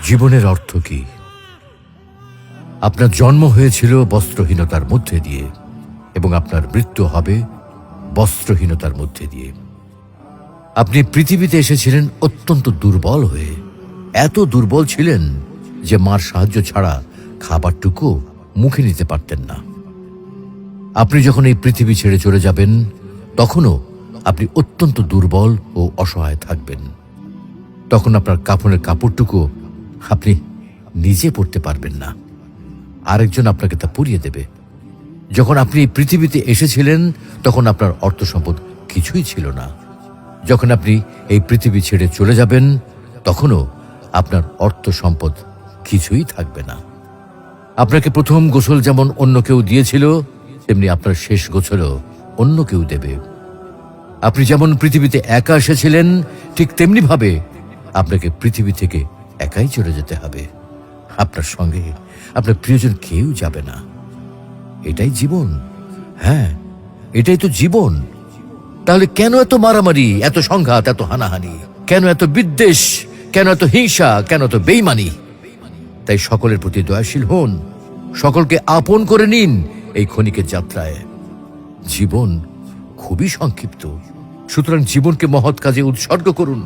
জীবনের অর্থ কি? আপনার জন্ম হয়েছিল বস্ত্রহীনতার মধ্যে দিয়ে এবং আপনার মৃত্যু হবে বস্ত্রহীনতার মধ্যে দিয়ে। আপনি পৃথিবীতে এসেছিলেন অত্যন্ত দুর্বল হয়ে। এত দুর্বল ছিলেন যে মার সাহায্য ছাড়া খাবারটুকু মুখে নিতে পারতেন না। আপনি যখন এই পৃথিবী ছেড়ে চলে যাবেন তখনও আপনি অত্যন্ত দুর্বল ও অসহায় থাকবেন। তখন আপনার কাফনের কাপড়টুকু আপনি নিজে পরতে পারবেন না, আরেকজন আপনাকে তা পরিয়ে দেবে। যখন আপনি এই পৃথিবীতে এসেছিলেন তখন আপনার অর্থ সম্পদ কিছুই ছিল না। যখন আপনি এই পৃথিবী ছেড়ে চলে যাবেন তখনও আপনার অর্থ সম্পদ কিছুই থাকবে না। আপনাকে প্রথম গোসল যেমন অন্য কেউ দিয়েছিল, তেমনি আপনার শেষ গোসলও অন্য কেউ দেবে। আপনি যেমন পৃথিবীতে একা এসেছিলেন, ঠিক তেমনি ভাবে আপনাকে পৃথিবী থেকে একাই চলে যেতে হবে। আপনার সঙ্গে আপনার প্রিয়জন কেউ যাবে না। এটাই জীবন। হ্যাঁ, এটাই তো জীবন। তাহলে কেন এত মারামারি, এত সংঘাত, এত হানাহানি? কেন এত বিদ্বেষ? কেন এত হিংসা? কেন এত বেইমানি? তাই সকলের প্রতি দয়াশীল হন, সকলকে আপন করে নিন এই ক্ষণিকের যাত্রায়। জীবন খুবই সংক্ষিপ্ত, সুতরাং জীবনকে মহৎ কাজে উৎসর্গ করুন।